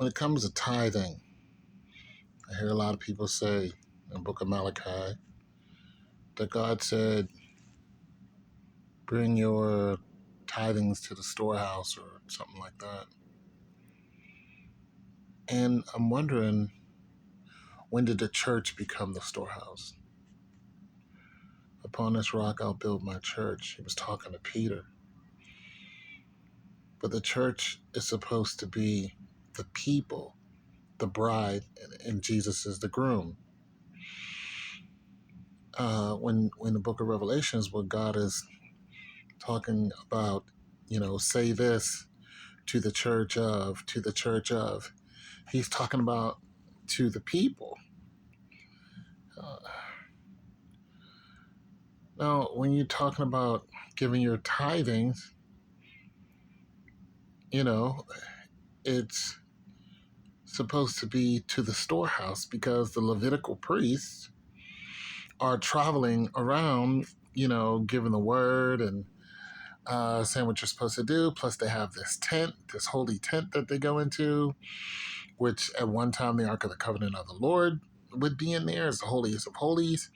When it comes to tithing, I hear a lot of people say in the book of Malachi that God said, bring your tithings to the storehouse or something like that. And I'm wondering, when did the church become the storehouse? Upon this rock I'll build my church. He was talking to Peter. But the church is supposed to be the people, the bride, and Jesus is the groom. When the book of Revelation is what God is talking about, say this to the church of, he's talking about to the people. Now, when you're talking about giving your tithings, it's supposed to be to the storehouse because the Levitical priests are traveling around, giving the word and saying what you're supposed to do. Plus, they have this tent, this holy tent that they go into, which at one time the Ark of the Covenant of the Lord would be in there as the holiest of holies.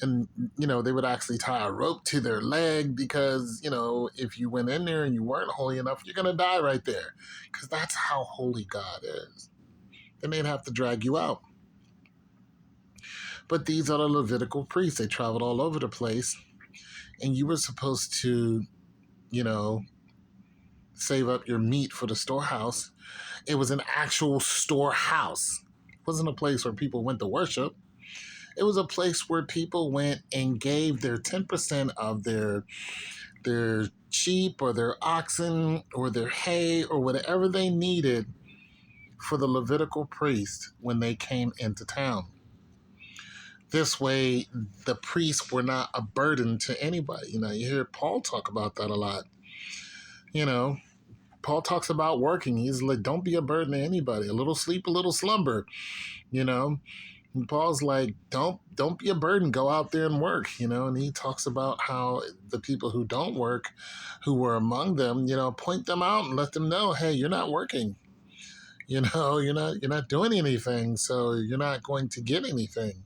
And, they would actually tie a rope to their leg because, if you went in there and you weren't holy enough, you're going to die right there because that's how holy God is. Then they'd have to drag you out. But these are the Levitical priests. They traveled all over the place. And you were supposed to, save up your meat for the storehouse. It was an actual storehouse. It wasn't a place where people went to worship. It was a place where people went and gave their 10% of their sheep or their oxen or their hay or whatever they needed for the Levitical priest when they came into town. This way, the priests were not a burden to anybody. You hear Paul talk about that a lot. Paul talks about working. He's like, don't be a burden to anybody. A little sleep, a little slumber. And Paul's like, don't be a burden. Go out there and work. And he talks about how the people who don't work, who were among them, point them out and let them know, hey, you're not working. You're not doing anything, so you're not going to get anything.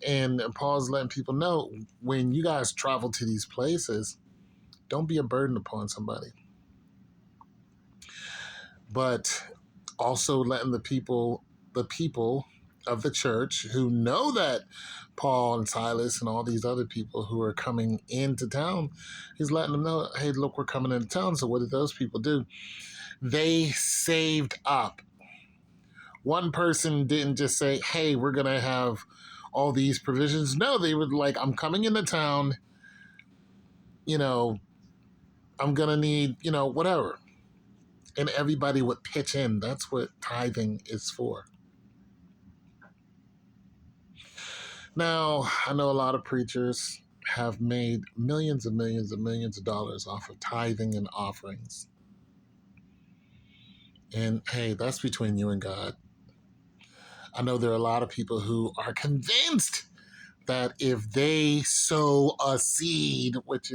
And Paul's letting people know, when you guys travel to these places, don't be a burden upon somebody. But also letting the people of the church who know that Paul and Silas and all these other people who are coming into town, he's letting them know, hey, look, we're coming into town. So what did those people do? They saved up. One person didn't just say, hey, we're going to have all these provisions. No, they were like, I'm coming into town, I'm going to need, whatever. And everybody would pitch in. That's what tithing is for. Now, I know a lot of preachers have made millions and millions and millions of dollars off of tithing and offerings. And hey, that's between you and God. I know there are a lot of people who are convinced that if they sow a seed, which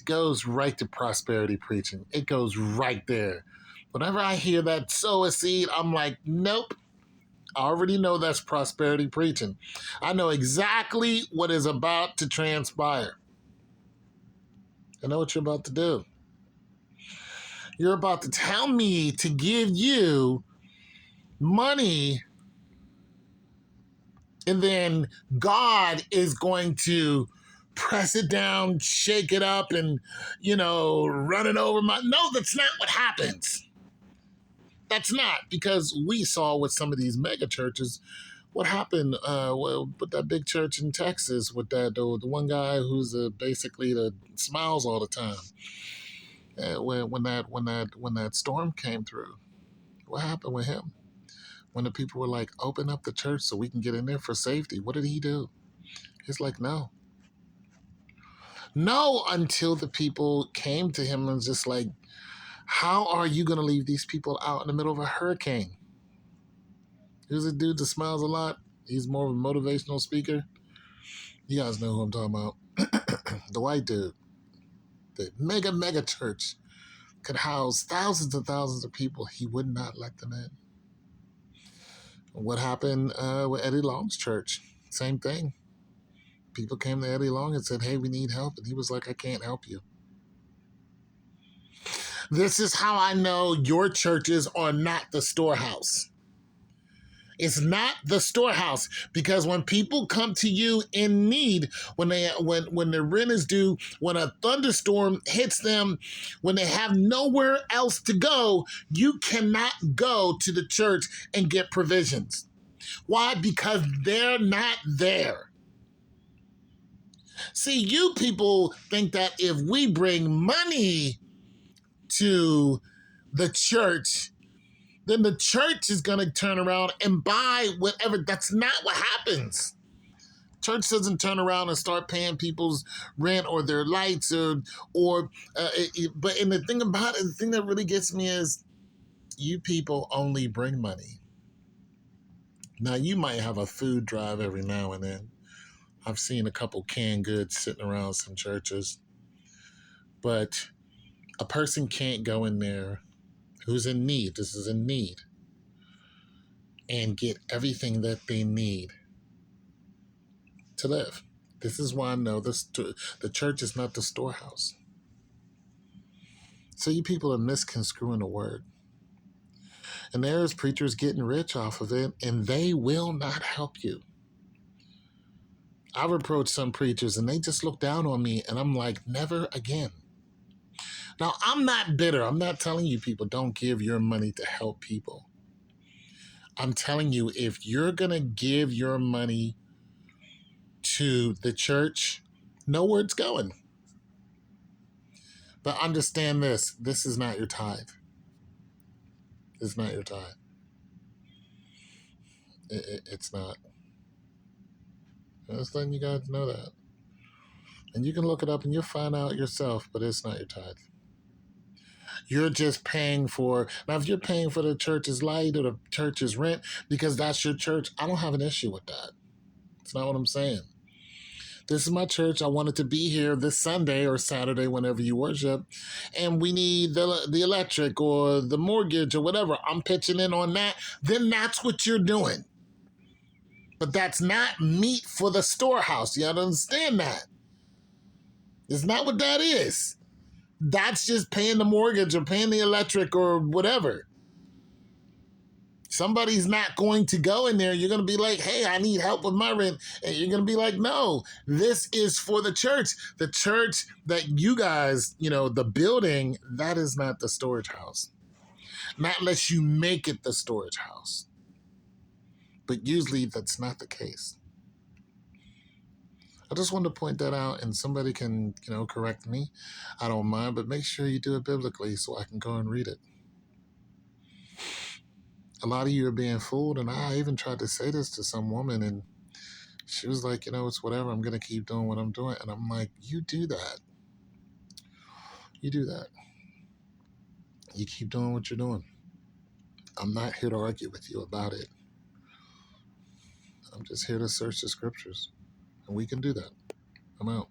goes right to prosperity preaching, it goes right there. Whenever I hear that sow a seed, I'm like, nope. I already know that's prosperity preaching. I know exactly what is about to transpire. I know what you're about to do. You're about to tell me to give you money, and then God is going to press it down, shake it up, and, run it over my... No, that's not what happens. That's not, because we saw with some of these mega churches what happened with that big church in Texas with the one guy who's basically the smiles all the time. When that storm came through, what happened with him? When the people were like, open up the church so we can get in there for safety, what did he do? He's like, no, until the people came to him and was just like, how are you going to leave these people out in the middle of a hurricane? Here's a dude that smiles a lot. He's more of a motivational speaker. You guys know who I'm talking about. The white dude. The mega church could house thousands and thousands of people, he would not let them in. What happened with Eddie Long's church? Same thing. People came to Eddie Long and said, hey, we need help. And he was like, I can't help you. This is how I know your churches are not the storehouse. It's not the storehouse, because when people come to you in need, when their rent is due, when a thunderstorm hits them, when they have nowhere else to go, you cannot go to the church and get provisions. Why? Because they're not there. See, you people think that if we bring money to the church, then the church is going to turn around and buy whatever. That's not what happens. Church doesn't turn around and start paying people's rent or their lights but the thing about it, the thing that really gets me is you people only bring money. Now, you might have a food drive every now and then. I've seen a couple canned goods sitting around some churches, but a person can't go in there who's in need. This is in need, and get everything that they need to live. This is why I know the church is not the storehouse. So you people are misconstruing the word. And there's preachers getting rich off of it, and they will not help you. I've approached some preachers, and they just look down on me, and I'm like, never again. Now, I'm not bitter. I'm not telling you people don't give your money to help people. I'm telling you, if you're going to give your money to the church, know where it's going. But understand this is not your tithe. It's not your tithe. It's not. I'm just letting you guys know that. And you can look it up and you'll find out yourself, but it's not your tithe. You're just paying for, now if you're paying for the church's light or the church's rent because that's your church, I don't have an issue with that. It's not what I'm saying. This is my church. I wanted to be here this Sunday or Saturday whenever you worship, and we need the electric or the mortgage or whatever. I'm pitching in on that. Then that's what you're doing. But that's not meat for the storehouse. You understand that? It's not what that is. That's just paying the mortgage or paying the electric or whatever. Somebody's not going to go in there. You're going to be like, hey, I need help with my rent. And you're going to be like, no, this is for the church. The church that you guys, the building, that is not the storage house. Not unless you make it the storage house. But usually that's not the case. I just wanted to point that out, and somebody can, correct me. I don't mind, but make sure you do it biblically so I can go and read it. A lot of you are being fooled, and I even tried to say this to some woman, and she was like, it's whatever. I'm going to keep doing what I'm doing. And I'm like, you do that. You do that. You keep doing what you're doing. I'm not here to argue with you about it. I'm just here to search the scriptures, and we can do that. I'm out.